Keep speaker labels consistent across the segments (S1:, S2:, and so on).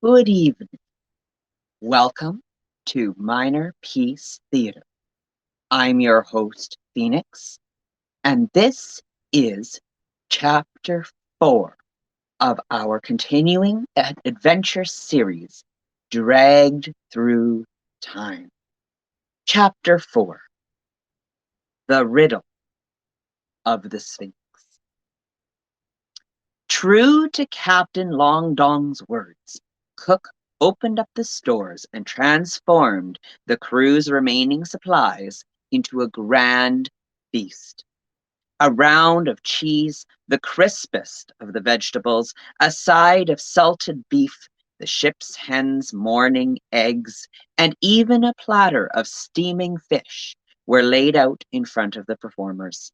S1: Good evening. Welcome to Minor Piece Theater. I'm your host, Phoenix, and this is Chapter 4 of our continuing adventure series, Dragged Through Time. Chapter 4, The Riddle of the Sphinx. True to Captain Long Dong's words, Cook opened up the stores and transformed the crew's remaining supplies into a grand feast. A round of cheese, the crispest of the vegetables, a side of salted beef, the ship's hen's morning eggs, and even a platter of steaming fish were laid out in front of the performers.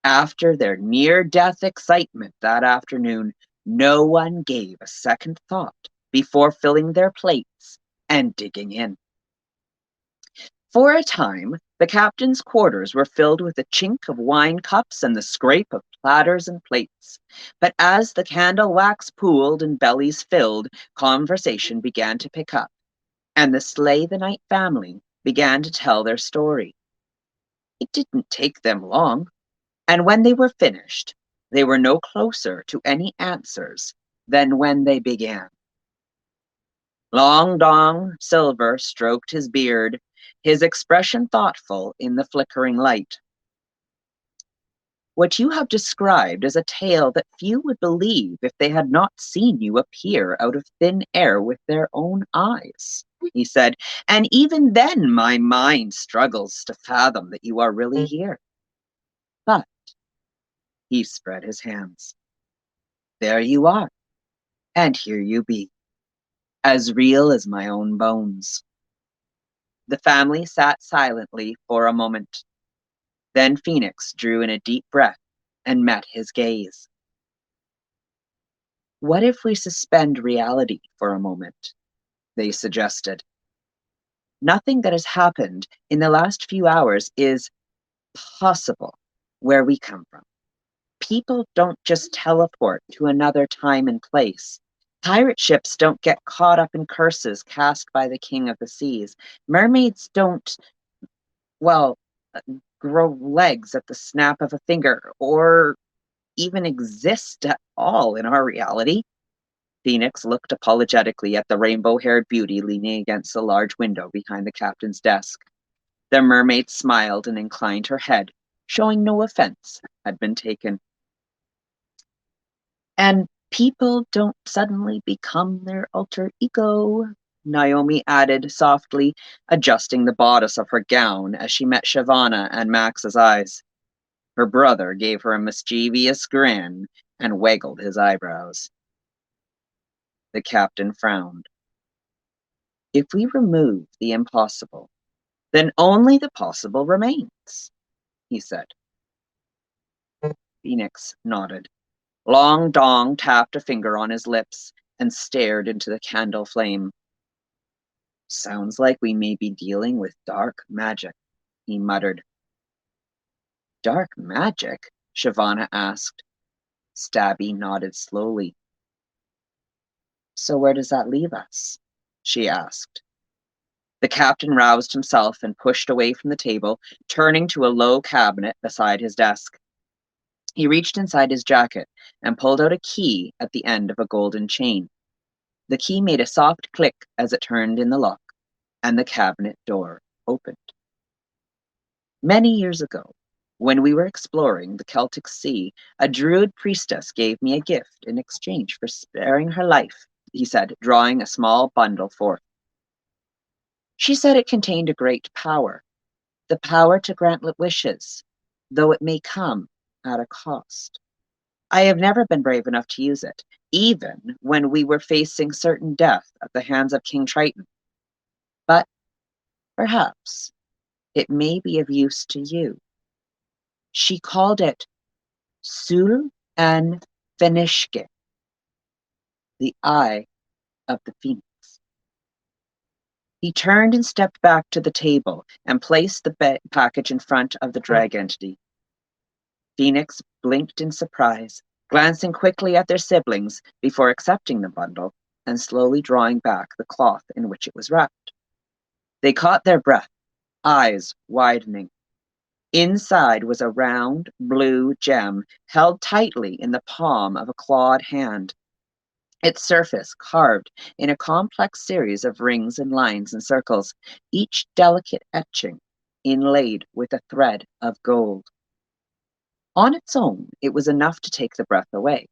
S1: After their near-death excitement that afternoon, no one gave a second thought before filling their plates and digging in. For a time, the captain's quarters were filled with the chink of wine cups and the scrape of platters and plates. But as the candle wax pooled and bellies filled, conversation began to pick up, and the Slay-the-Night family began to tell their story. It didn't take them long. And when they were finished, they were no closer to any answers than when they began. Long Dong Silver stroked his beard, his expression thoughtful in the flickering light. What you have described is a tale that few would believe if they had not seen you appear out of thin air with their own eyes, he said, and even then my mind struggles to fathom that you are really here. But he spread his hands. There you are, and here you be, as real as my own bones. The family sat silently for a moment. Then Phoenix drew in a deep breath and met his gaze. What if we suspend reality for a moment? They suggested. Nothing that has happened in the last few hours is possible where we come from. People don't just teleport to another time and place. Pirate ships don't get caught up in curses cast by the king of the seas. Mermaids don't, well, grow legs at the snap of a finger or even exist at all in our reality. Phoenix looked apologetically at the rainbow-haired beauty leaning against the large window behind the captain's desk. The mermaid smiled and inclined her head, showing no offense had been taken. And people don't suddenly become their alter ego, Naomi added softly, adjusting the bodice of her gown as she met Shyvana and Max's eyes. Her brother gave her a mischievous grin and waggled his eyebrows. The captain frowned. If we remove the impossible, then only the possible remains, he said. Phoenix nodded. Long Dong tapped a finger on his lips and stared into the candle flame. Sounds like we may be dealing with dark magic, he muttered. Dark magic? Shyvana asked. Stabby nodded slowly. So where does that leave us? She asked. The captain roused himself and pushed away from the table, turning to a low cabinet beside his desk. He reached inside his jacket and pulled out a key at the end of a golden chain. The key made a soft click as it turned in the lock, and the cabinet door opened. Many years ago, when we were exploring the Celtic Sea, a druid priestess gave me a gift in exchange for sparing her life, he said, drawing a small bundle forth. She said it contained a great power, the power to grant wishes, though it may come at a cost. I have never been brave enough to use it, even when we were facing certain death at the hands of King Triton. But perhaps it may be of use to you. She called it Sul an Fenishke, the Eye of the Phoenix. He turned and stepped back to the table and placed the package in front of the drag entity. Phoenix blinked in surprise, glancing quickly at their siblings before accepting the bundle and slowly drawing back the cloth in which it was wrapped. They caught their breath, eyes widening. Inside was a round, blue gem held tightly in the palm of a clawed hand, its surface carved in a complex series of rings and lines and circles, each delicate etching inlaid with a thread of gold. On its own, it was enough to take the breath away.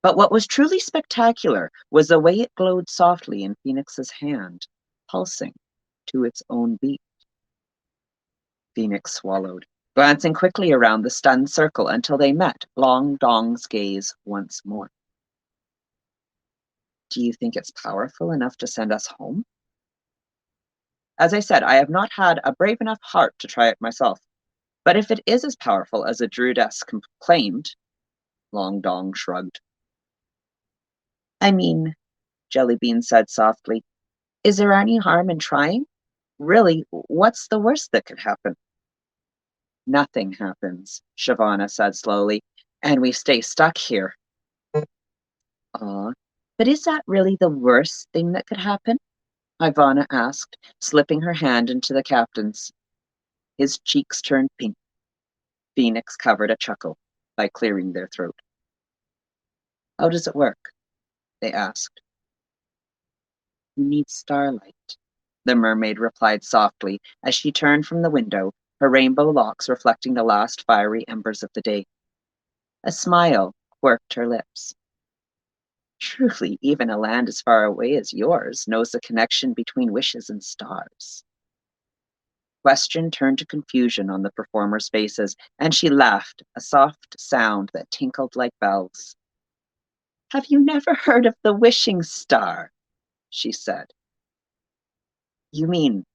S1: But what was truly spectacular was the way it glowed softly in Phoenix's hand, pulsing to its own beat. Phoenix swallowed, glancing quickly around the stunned circle until they met Long Dong's gaze once more. Do you think it's powerful enough to send us home? As I said, I have not had a brave enough heart to try it myself. But if it is as powerful as the druidess claimed, Long Dong shrugged. I mean, Jellybean said softly, is there any harm in trying? Really, what's the worst that could happen? Nothing happens, Shavana said slowly, and we stay stuck here. Aw, but is that really the worst thing that could happen? Ivana asked, slipping her hand into the captain's. His cheeks turned pink. Phoenix covered a chuckle by clearing their throat. How does it work? They asked. You need starlight, the mermaid replied softly as she turned from the window, her rainbow locks reflecting the last fiery embers of the day. A smile quirked her lips. Truly, even a land as far away as yours knows the connection between wishes and stars. Question turned to confusion on the performers' faces, and she laughed, a soft sound that tinkled like bells. Have you never heard of the wishing star? She said. You mean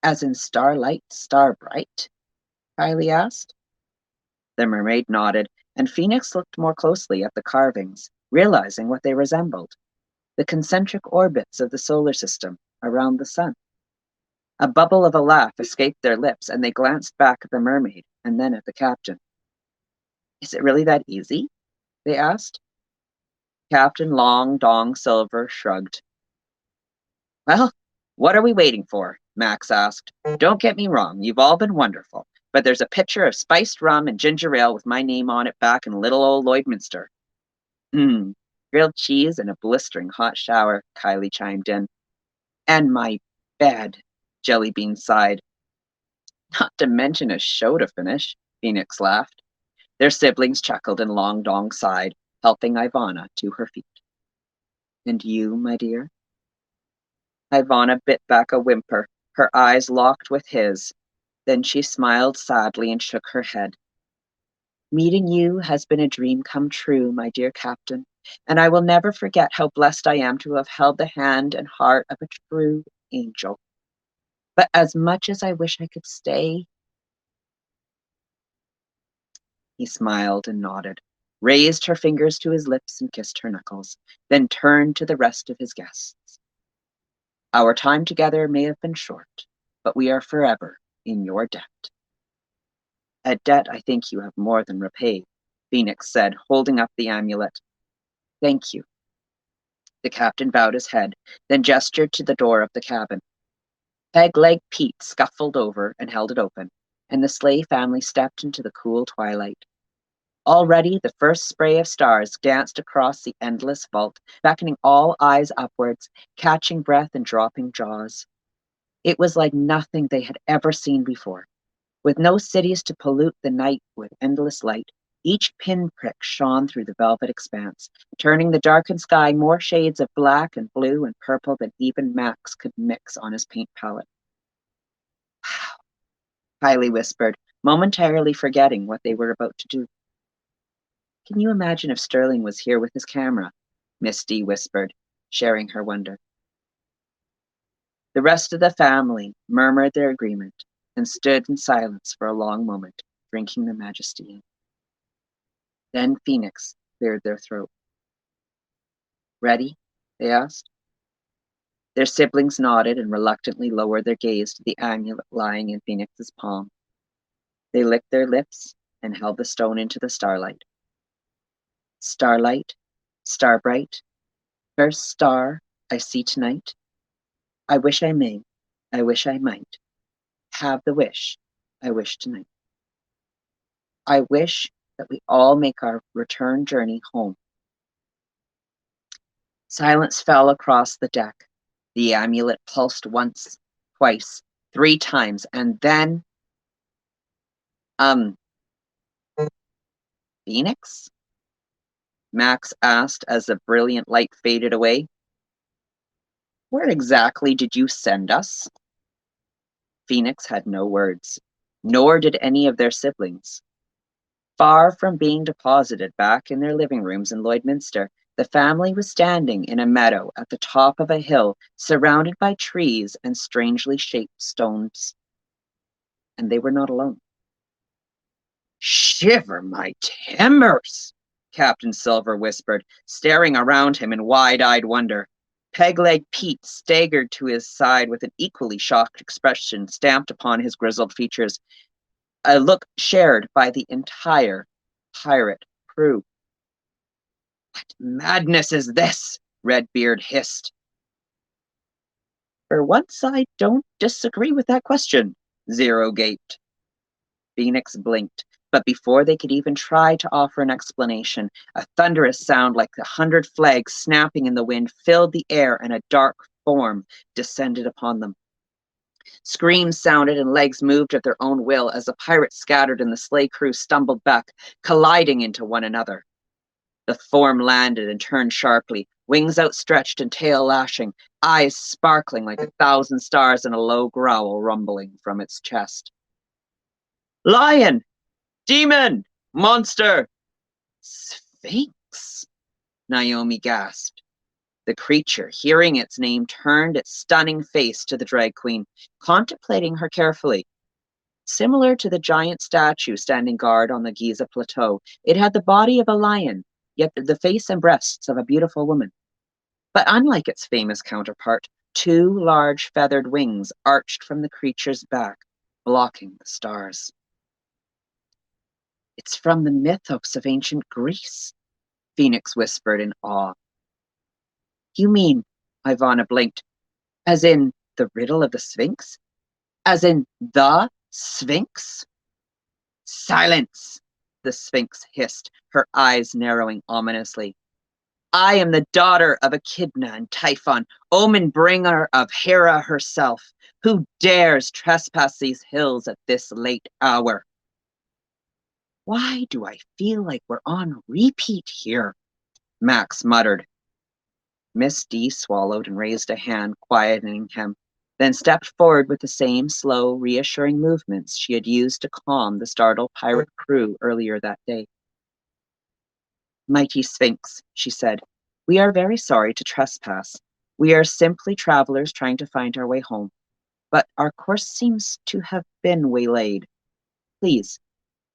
S1: as in starlight, star bright? Kylie asked. The mermaid nodded, and Phoenix looked more closely at the carvings, realizing what they resembled, the concentric orbits of the solar system around the sun. A bubble of a laugh escaped their lips, and they glanced back at the mermaid and then at the captain. Is it really that easy? They asked. Captain Long Dong Silver shrugged. Well, what are we waiting for? Max asked. Don't get me wrong, you've all been wonderful, but there's a pitcher of spiced rum and ginger ale with my name on it back in little old Lloydminster. Grilled cheese and a blistering hot shower, Kylie chimed in. And my bed, Jellybean sighed. Not to mention a show to finish, Phoenix laughed. Their siblings chuckled and Long Dong sighed, helping Ivana to her feet. And you, my dear? Ivana bit back a whimper, her eyes locked with his. Then she smiled sadly and shook her head. Meeting you has been a dream come true, my dear captain, and I will never forget how blessed I am to have held the hand and heart of a true angel. But as much as I wish I could stay, he smiled and nodded, raised her fingers to his lips and kissed her knuckles, then turned to the rest of his guests. Our time together may have been short, but we are forever in your debt. A debt I think you have more than repaid, Phoenix said, holding up the amulet. Thank you. The captain bowed his head, then gestured to the door of the cabin. Peg-leg Pete scuffled over and held it open, and the Slay family stepped into the cool twilight. Already the first spray of stars danced across the endless vault, beckoning all eyes upwards, catching breath and dropping jaws. It was like nothing they had ever seen before. With no cities to pollute the night with endless light, each pinprick shone through the velvet expanse, turning the darkened sky more shades of black and blue and purple than even Max could mix on his paint palette. Wow, Kylie whispered, momentarily forgetting what they were about to do. Can you imagine if Sterling was here with his camera? Miss D whispered, sharing her wonder. The rest of the family murmured their agreement and stood in silence for a long moment, drinking the majesty in. Then Phoenix cleared their throat. Ready? They asked. Their siblings nodded and reluctantly lowered their gaze to the amulet lying in Phoenix's palm. They licked their lips and held the stone into the starlight. Starlight, Starbright, First star I see tonight. I wish I may, I wish I might, have the wish I wish tonight. I wish that we all make our return journey home. Silence fell across the deck. The amulet pulsed once, twice, 3 times, and then, um, Phoenix? Max asked as the brilliant light faded away. Where exactly did you send us? Phoenix had no words, nor did any of their siblings. Far from being deposited back in their living rooms in Lloydminster, the family was standing in a meadow at the top of a hill, surrounded by trees and strangely shaped stones. And they were not alone. Shiver my timbers, Captain Silver whispered, staring around him in wide-eyed wonder. Peg-leg Pete staggered to his side with an equally shocked expression stamped upon his grizzled features, a look shared by the entire pirate crew. What madness is this? Redbeard hissed. For once, I don't disagree with that question, Zero gaped. Phoenix blinked, but before they could even try to offer an explanation, a thunderous sound like 100 flags snapping in the wind filled the air and a dark form descended upon them. Screams sounded and legs moved at their own will as the pirates scattered and the sleigh crew stumbled back, colliding into one another. The form landed and turned sharply, wings outstretched and tail lashing, eyes sparkling like 1,000 stars and a low growl rumbling from its chest. Lion! Demon! Monster! Sphinx! Naomi gasped. The creature, hearing its name, turned its stunning face to the drag queen, contemplating her carefully. Similar to the giant statue standing guard on the Giza plateau, it had the body of a lion, yet the face and breasts of a beautiful woman. But unlike its famous counterpart, 2 large feathered wings arched from the creature's back, blocking the stars. It's from the mythos of ancient Greece, Phoenix whispered in awe. You mean, Ivana blinked, as in the riddle of the Sphinx? As in the Sphinx? Silence, the Sphinx hissed, her eyes narrowing ominously. I am the daughter of Echidna and Typhon, omen bringer of Hera herself. Who dares trespass these hills at this late hour? Why do I feel like we're on repeat here? Max muttered. Miss D swallowed and raised a hand, quietening him, then stepped forward with the same slow, reassuring movements she had used to calm the startled pirate crew earlier that day. Mighty Sphinx, she said, we are very sorry to trespass. We are simply travelers trying to find our way home, but our course seems to have been waylaid. Please,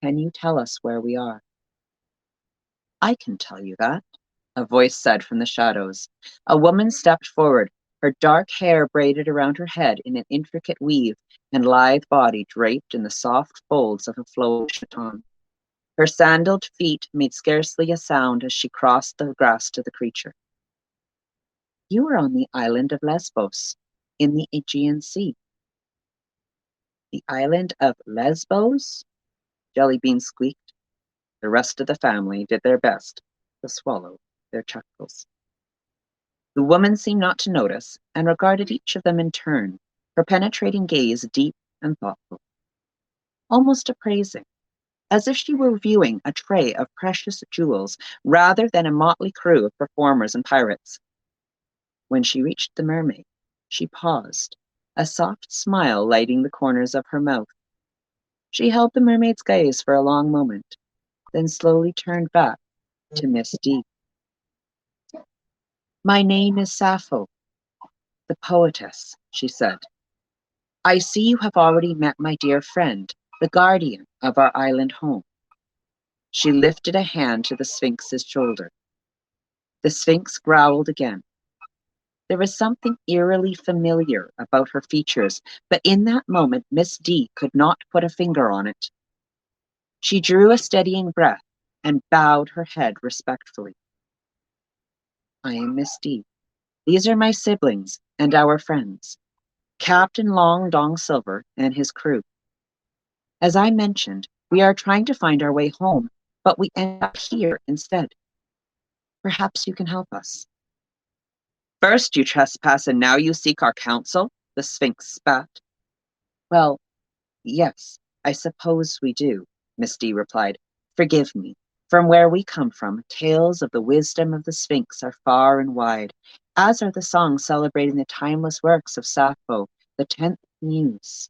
S1: can you tell us where we are? I can tell you that, a voice said from the shadows. A woman stepped forward, her dark hair braided around her head in an intricate weave and lithe body draped in the soft folds of a flowing chiton. Her sandaled feet made scarcely a sound as she crossed the grass to the creature. You are on the island of Lesbos, in the Aegean Sea. The island of Lesbos? Jellybean squeaked. The rest of the family did their best to swallow their chuckles. The woman seemed not to notice and regarded each of them in turn, her penetrating gaze deep and thoughtful, almost appraising, as if she were viewing a tray of precious jewels rather than a motley crew of performers and pirates. When she reached the mermaid, she paused, a soft smile lighting the corners of her mouth. She held the mermaid's gaze for a long moment, then slowly turned back to Miss D. My name is Sappho, the poetess, she said. I see you have already met my dear friend, the guardian of our island home. She lifted a hand to the Sphinx's shoulder. The Sphinx growled again. There was something eerily familiar about her features, but in that moment Miss D could not put a finger on it. She drew a steadying breath and bowed her head respectfully. I am Miss D. These are my siblings and our friends, Captain Long Dong Silver and his crew. As I mentioned, we are trying to find our way home, but we end up here instead. Perhaps you can help us. First you trespass and now you seek our counsel, the Sphinx spat. Well, yes, I suppose we do, Miss D replied. Forgive me. From where we come from, tales of the wisdom of the Sphinx are far and wide, as are the songs celebrating the timeless works of Sappho, the 10th Muse.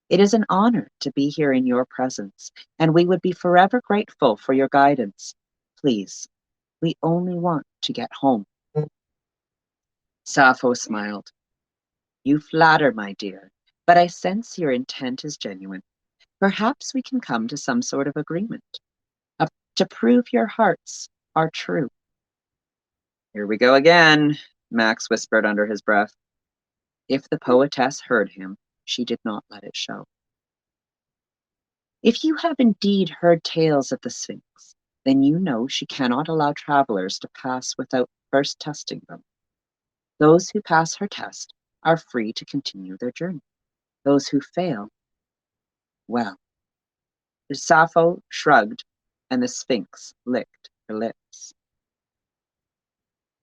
S1: It is an honor to be here in your presence, and we would be forever grateful for your guidance. Please, we only want to get home. Sappho smiled. You flatter, my dear, but I sense your intent is genuine. Perhaps we can come to some sort of agreement to prove your hearts are true. Here we go again, Max whispered under his breath. If the poetess heard him, she did not let it show. If you have indeed heard tales of the Sphinx, then you know she cannot allow travelers to pass without first testing them. Those who pass her test are free to continue their journey. Those who fail, well. The Sappho shrugged, and the Sphinx licked her lips.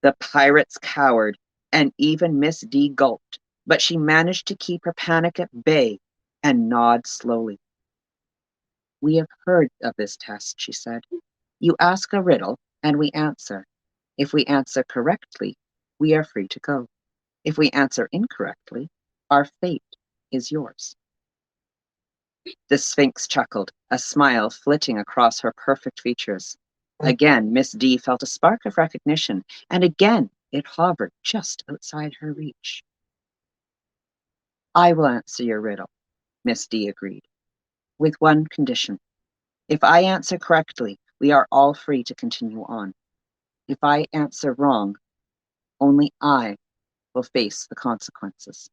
S1: The pirates cowered, and even Miss D gulped, but she managed to keep her panic at bay and nod slowly. We have heard of this test, she said. You ask a riddle, and we answer. If we answer correctly, we are free to go. If we answer incorrectly, our fate is yours. The Sphinx chuckled, a smile flitting across her perfect features. Again, Miss D felt a spark of recognition, and again it hovered just outside her reach. I will answer your riddle, Miss D agreed, with one condition. If I answer correctly, we are all free to continue on. If I answer wrong, only I will face the consequences.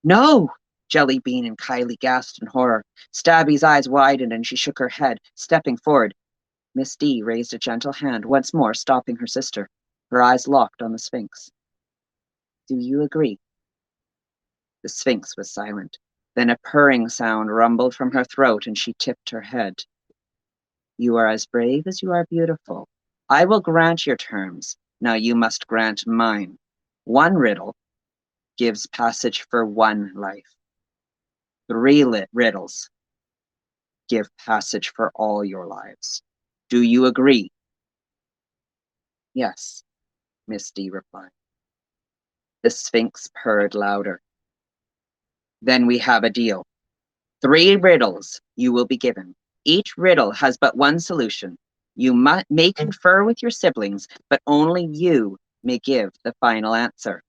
S1: No! Jellybean and Kylie gasped in horror. Stabby's eyes widened and she shook her head, stepping forward. Miss D raised a gentle hand, once more stopping her sister, her eyes locked on the Sphinx. Do you agree? The Sphinx was silent. Then a purring sound rumbled from her throat and she tipped her head. You are as brave as you are beautiful. I will grant your terms. Now you must grant mine. One riddle gives passage for one life. 3 riddles give passage for all your lives. Do you agree? Yes, Miss D replied. The Sphinx purred louder. Then we have a deal. 3 riddles you will be given. Each riddle has but one solution. You may confer with your siblings, but only you may give the final answer.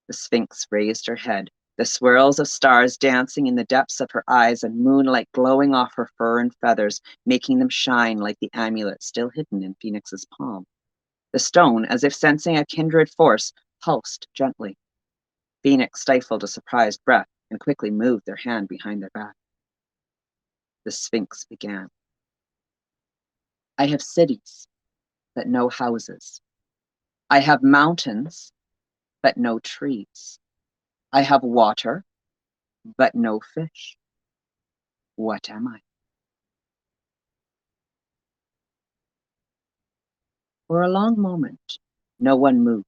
S1: The Sphinx raised her head, the swirls of stars dancing in the depths of her eyes and moonlight glowing off her fur and feathers, making them shine like the amulet still hidden in Phoenix's palm. The stone, as if sensing a kindred force, pulsed gently. Phoenix stifled a surprised breath and quickly moved their hand behind their back. The Sphinx began. I have cities, but no houses. I have mountains, but no trees. I have water, but no fish. What am I? For a long moment, no one moved.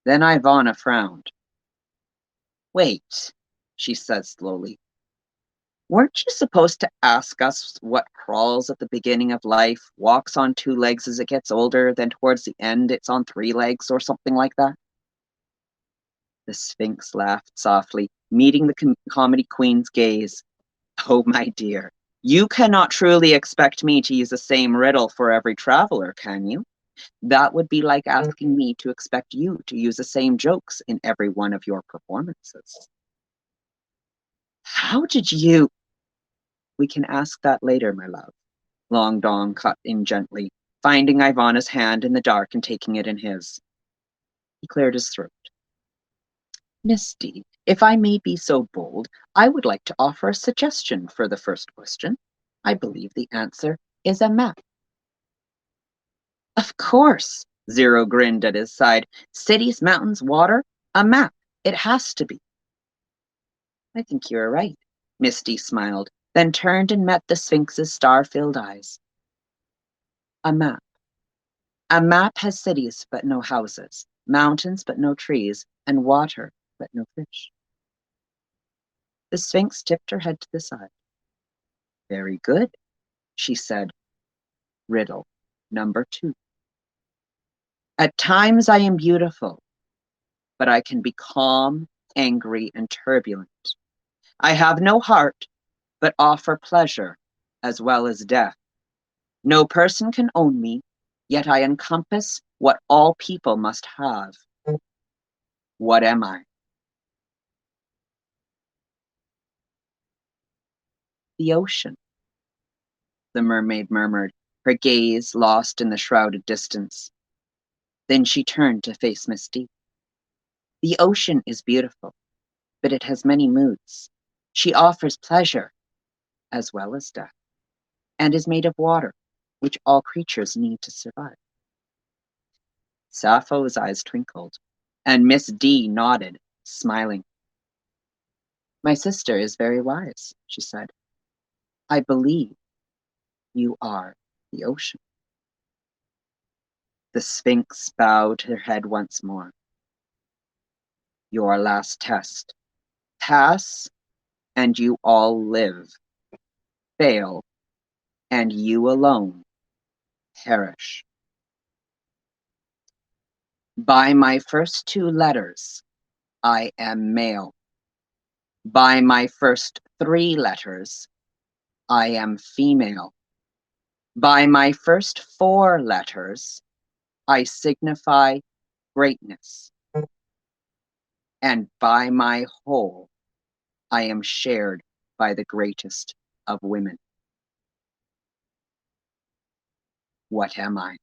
S1: Then Ivana frowned. Wait, she said slowly. Weren't you supposed to ask us what crawls at the beginning of life, walks on 2 legs as it gets older, then towards the end it's on 3 legs or something like that? The Sphinx laughed softly, meeting the comedy queen's gaze. Oh, my dear, you cannot truly expect me to use the same riddle for every traveler, can you? That would be like asking me to expect you to use the same jokes in every one of your performances. How did you? We can ask that later, my love. Long Dong cut in gently, finding Ivana's hand in the dark and taking it in his. He cleared his throat. Miss D, if I may be so bold, I would like to offer a suggestion for the first question. I believe the answer is a map. Of course, Zero grinned at his side. Cities, mountains, water, a map. It has to be. I think you're right. Misty smiled, then turned and met the Sphinx's star-filled eyes. A map. A map has cities but no houses, mountains but no trees, and water but no fish. The Sphinx tipped her head to the side. Very good, she said. Riddle number 2. At times I am beautiful, but I can be calm, angry, and turbulent. I have no heart, but offer pleasure as well as death. No person can own me, yet I encompass what all people must have. What am I? The ocean, the mermaid murmured, her gaze lost in the shrouded distance. Then she turned to face Miss D. The ocean is beautiful, but it has many moods. She offers pleasure as well as death, and is made of water, which all creatures need to survive. Sappho's eyes twinkled, and Miss D nodded, smiling. My sister is very wise, she said. I believe you are the ocean. The Sphinx bowed her head once more. Your last test. Pass, and you all live. Fail, and you alone perish. By my first 2 letters, I am male. By my first 3 letters, I am female. By my first 4 letters, I signify greatness. And by my whole, I am shared by the greatest of women. What am I?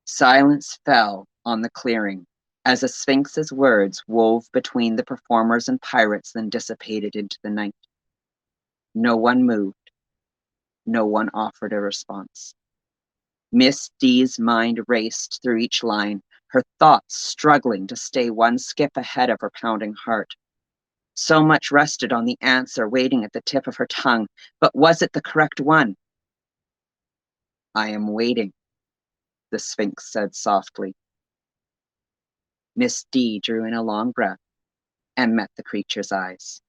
S1: Silence fell on the clearing as the Sphinx's words wove between the performers and pirates, then dissipated into the night. No one moved. No one offered a response. Miss D's mind raced through each line, her thoughts struggling to stay one skip ahead of her pounding heart. So much rested on the answer waiting at the tip of her tongue, but was it the correct one? I am waiting, the Sphinx said softly. Miss D drew in a long breath and met the creature's eyes.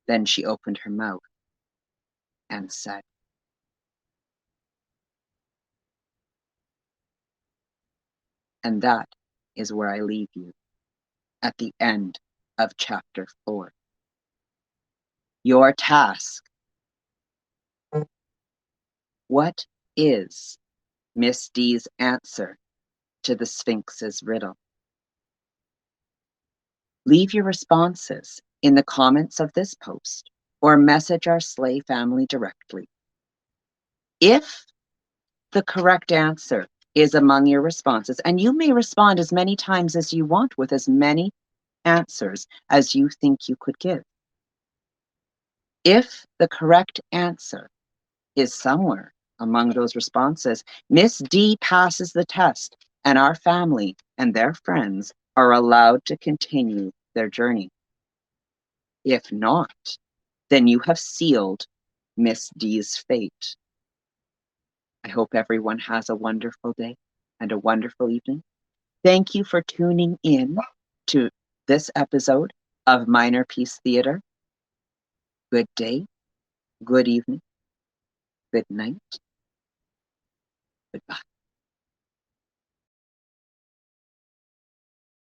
S1: Then she opened her mouth and said, and that is where I leave you, at the end of chapter 4. Your task. What is Miss D's answer to the Sphinx's riddle? Leave your responses in the comments of this post or message our Slay family directly. If the correct answer is among your responses, and you may respond as many times as you want with as many answers as you think you could give. If the correct answer is somewhere among those responses, Miss D passes the test, and our family and their friends are allowed to continue their journey. If not, then you have sealed Miss D's fate. I hope everyone has a wonderful day and a wonderful evening. Thank you for tuning in to this episode of Minor Piece Theater. Good day, good evening, good night, goodbye.